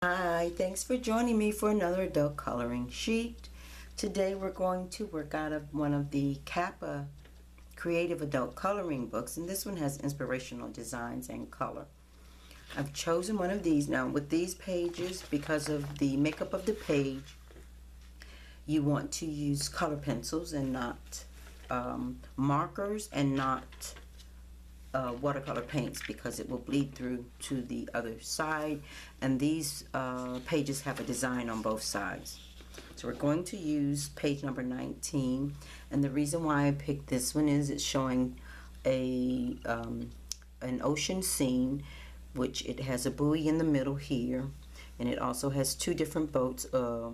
Hi, thanks for joining me for another adult coloring sheet. Today we're going to work out of one of the Kappa creative adult coloring books, and this one has inspirational designs and color. I've chosen one of these. Now with these pages, because of the makeup of the page, you want to use color pencils and not markers, and not watercolor paints, because it will bleed through to the other side, and these pages have a design on both sides. So we're going to use page number 19, and the reason why I picked this one is it's showing an ocean scene, which it has a buoy in the middle here, and it also has two different boats, a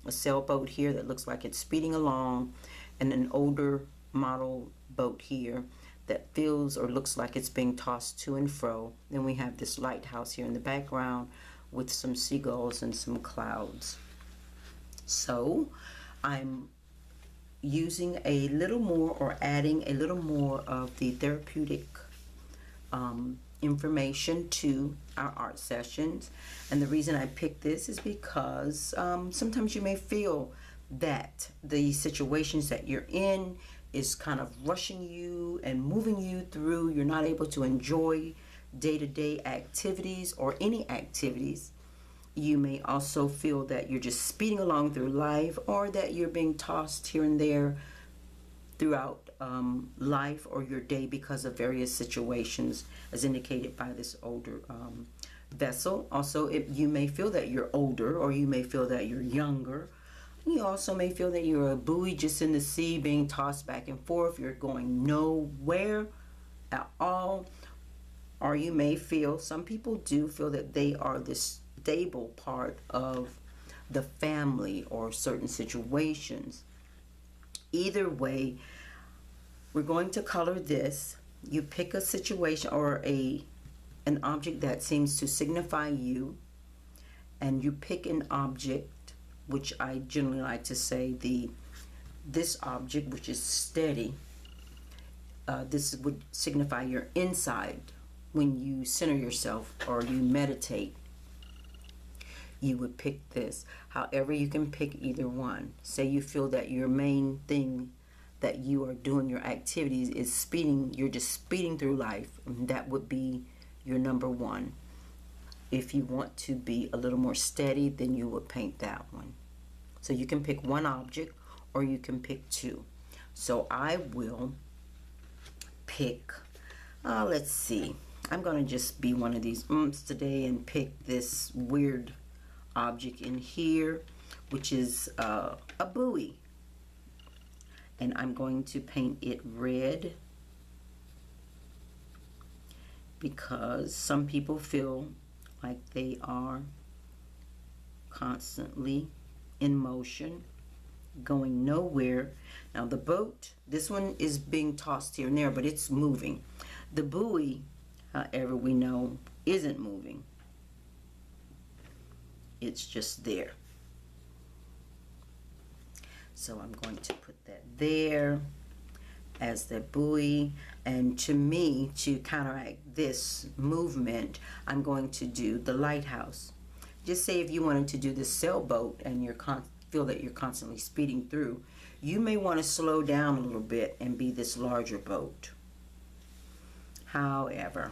sailboat here that looks like it's speeding along, and an older model boat here that feels or looks like it's being tossed to and fro. Then we have this lighthouse here in the background with some seagulls and some clouds. So I'm using a little more, or adding a little more of the therapeutic information to our art sessions. And the reason I picked this is because sometimes you may feel that the situations that you're in is kind of rushing you and moving you through. You're not able to enjoy day-to-day activities or any activities. You may also feel that you're just speeding along through life, or that you're being tossed here and there throughout life or your day because of various situations, as indicated by this older vessel. Also, you may feel that you're older, or you may feel that you're younger. You also may feel that you're a buoy just in the sea being tossed back and forth. You're going nowhere at all. Or you may feel, some people do feel that they are the stable part of the family or certain situations. Either way, we're going to color this. You pick a situation or an object that seems to signify you, and you pick an object, which I generally like to say this object, which is steady. This would signify your inside. When you center yourself or you meditate, you would pick this. However, you can pick either one. Say you feel that your main thing that you are doing, your activities, is speeding. You're just speeding through life, and that would be your number one. If you want to be a little more steady, then you would paint that one. So you can pick one object, or you can pick two. So I will pick, let's see, I'm going to just be one of these today and pick this weird object in here, which is a buoy. And I'm going to paint it red, because some people feel like they are constantly in motion, going nowhere. Now the boat, this one is being tossed here and there, but it's moving. The buoy, however, we know isn't moving. It's just there. So I'm going to put that there as the buoy. And to me, to counteract this movement, I'm going to do the lighthouse. Just say if you wanted to do the sailboat and you feel that you're constantly speeding through, you may want to slow down a little bit and be this larger boat. However,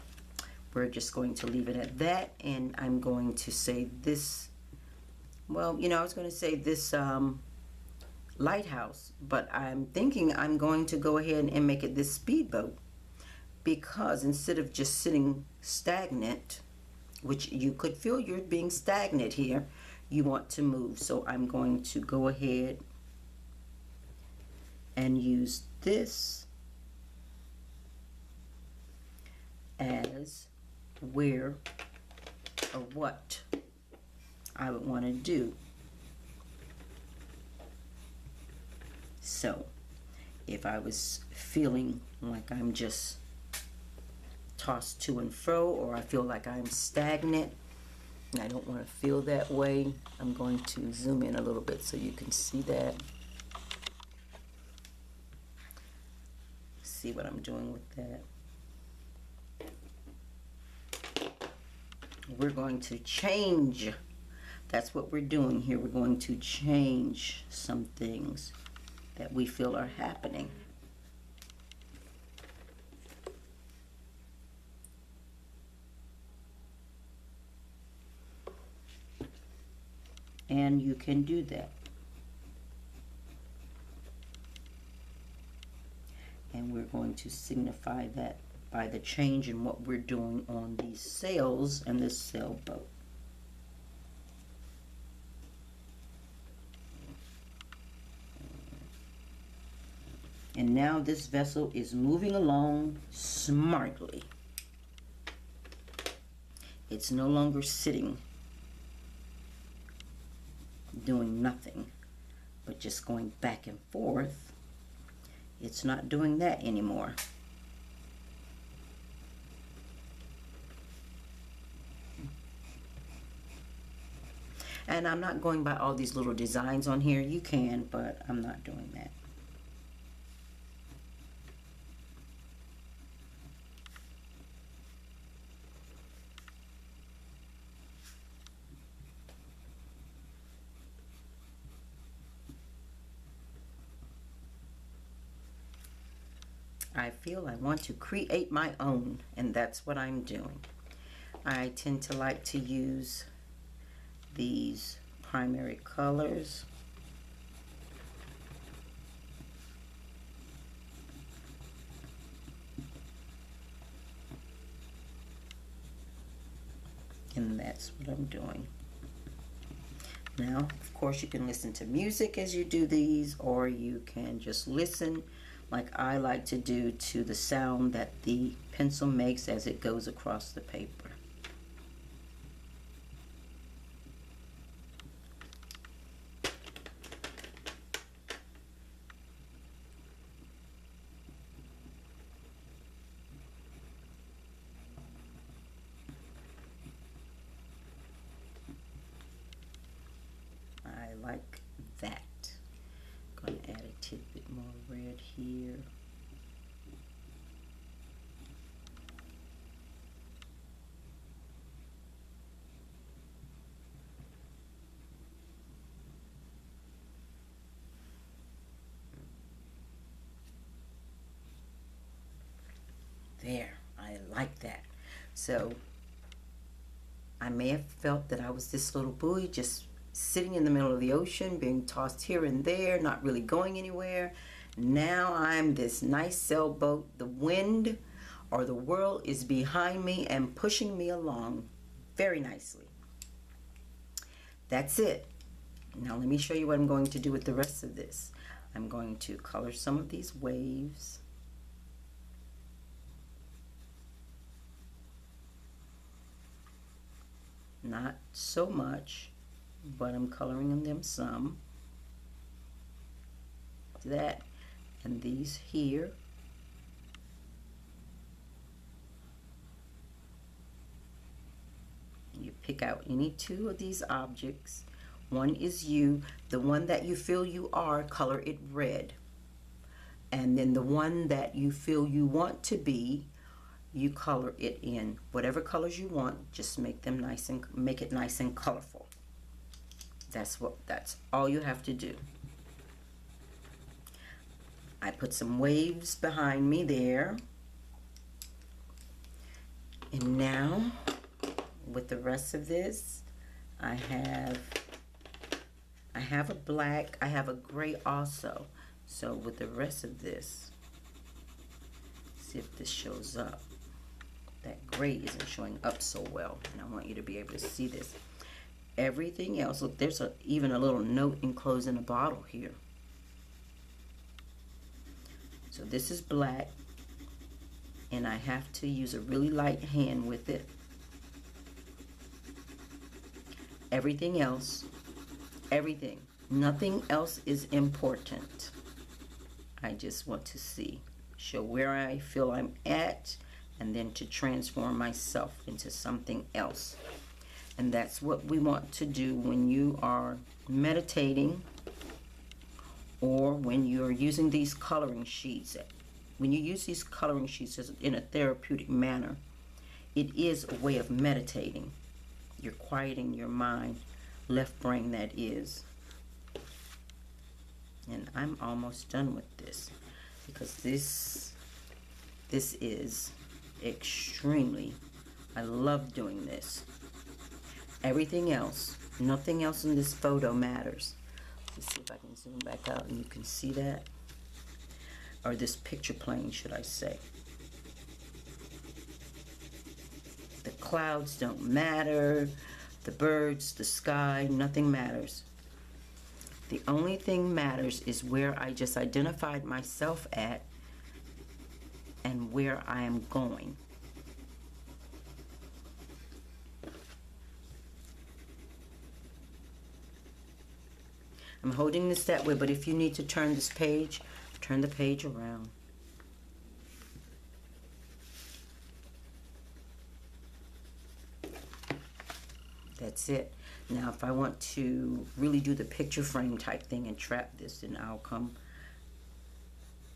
we're just going to leave it at that, and I'm going to say this, well, I was going to say this lighthouse, but I'm thinking I'm going to go ahead and make it this speedboat, because instead of just sitting stagnant, which you could feel you're being stagnant here, you want to move. So I'm going to go ahead and use this as where or what I would want to do. So if I was feeling like I'm just tossed to and fro, or I feel like I'm stagnant and I don't want to feel that way, I'm going to zoom in a little bit so you can see that. See what I'm doing with that. We're going to change That's what we're doing here. We're going to change some things that we feel are happening. And you can do that. And we're going to signify that by the change in what we're doing on these sails and this sailboat. And now this vessel is moving along smartly. It's no longer sitting, doing nothing, but just going back and forth. It's not doing that anymore. And I'm not going by all these little designs on here. You can, but I'm not doing that. I feel I want to create my own, and that's what I'm doing. I tend to like to use these primary colors. And that's what I'm doing. Now, of course, you can listen to music as you do these, or you can just listen like I like to do to the sound that the pencil makes as it goes across the paper. I like that. I'm going to add a tidbit more red here. There, I like that. So I may have felt that I was this little buoy just sitting in the middle of the ocean, being tossed here and there, not really going anywhere. Now I'm this nice sailboat. The wind or the world is behind me and pushing me along very nicely. That's it. Now let me show you what I'm going to do with the rest of this. I'm going to color some of these waves. Not so much, but I'm coloring them some. That and these here. You pick out any two of these objects. One is you. The one that you feel you are, color it red. And then the one that you feel you want to be, you color it in whatever colors you want. Just make them nice and make it nice and colorful. That's all you have to do. I put some waves behind me there. And now with the rest of this, I have a black, I have a gray also. So with the rest of this, see if this shows up. That gray isn't showing up so well, and I want you to be able to see this. Everything else, look, there's even a little note enclosed in a bottle here. So this is black, and I have to use a really light hand with it. Everything else, everything, nothing else is important. I just want to show where I feel I'm at, and then to transform myself into something else. And that's what we want to do when you are meditating, or when you're using these coloring sheets. When you use these coloring sheets in a therapeutic manner, it is a way of meditating. You're quieting your mind, left brain that is. And I'm almost done with this, because this is extremely, I love doing this. Everything else, nothing else in this photo matters. Let's see if I can zoom back out and you can see that. Or this picture plane, should I say. The clouds don't matter. The birds, the sky, nothing matters. The only thing matters is where I just identified myself at and where I am going. I'm holding this that way, but if you need to turn this page, turn the page around. That's it. Now, if I want to really do the picture frame type thing and trap this, then I'll come.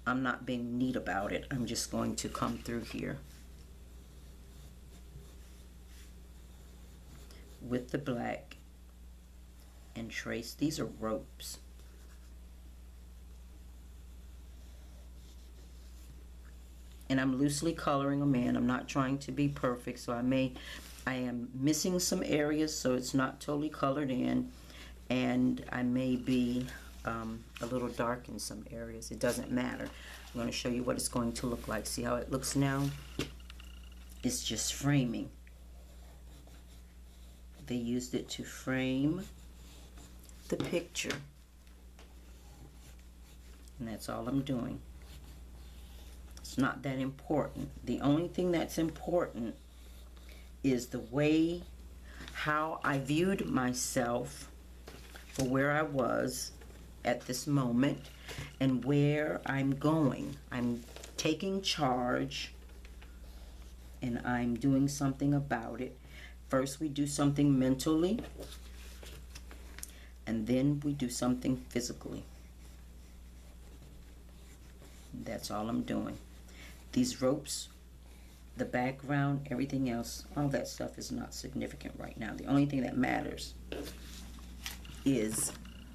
I'm not being neat about it. I'm just going to come through here with the black and trace. These are ropes. And I'm loosely coloring them in. I'm not trying to be perfect, so I am missing some areas, so it's not totally colored in, and I may be a little dark in some areas. It doesn't matter. I'm going to show you what it's going to look like. See how it looks now? It's just framing. They used it to frame the picture, and that's all I'm doing. It's not that important. The only thing that's important is the way, how I viewed myself for where I was at this moment and where I'm going. I'm taking charge and I'm doing something about it. First we do something mentally, and then we do something physically. That's all I'm doing. These ropes, the background, everything else, all that stuff is not significant right now. The only thing that matters is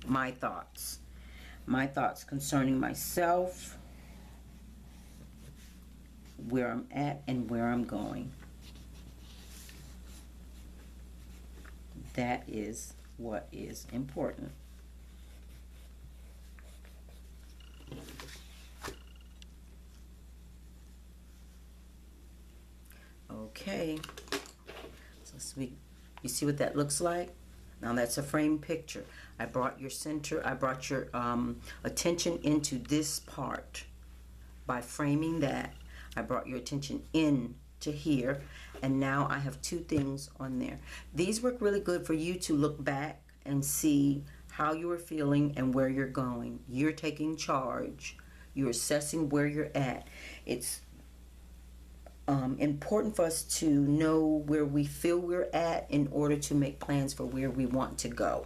my thoughts. My thoughts concerning myself, where I'm at, and where I'm going. That is what is important. Okay, so you see what that looks like? Now that's a frame picture. I brought your center, I brought your attention into this part. By framing that, I brought your attention in to here, and now I have two things on there. These work really good for you to look back and see how you are feeling and where you're going. You're taking charge. You're assessing where you're at. It's important for us to know where we feel we're at in order to make plans for where we want to go.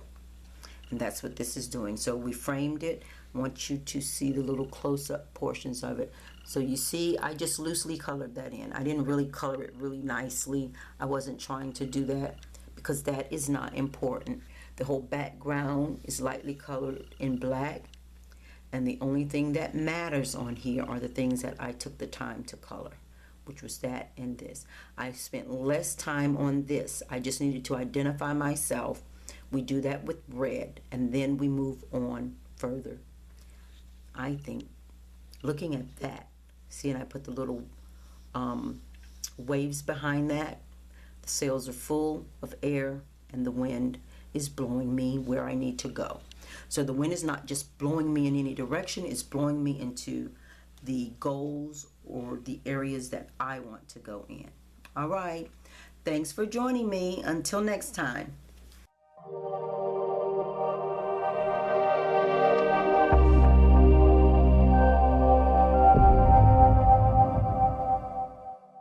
And that's what this is doing. So we framed it. I want you to see the little close-up portions of it. So you see, I just loosely colored that in. I didn't really color it really nicely. I wasn't trying to do that because that is not important. The whole background is lightly colored in black. And the only thing that matters on here are the things that I took the time to color, which was that and this. I spent less time on this. I just needed to identify myself. We do that with red, and then we move on further. I think, looking at that, see, and I put the little waves behind that. The sails are full of air, and the wind is blowing me where I need to go. So the wind is not just blowing me in any direction, it's blowing me into the goals or the areas that I want to go in. All right. Thanks for joining me. Until next time.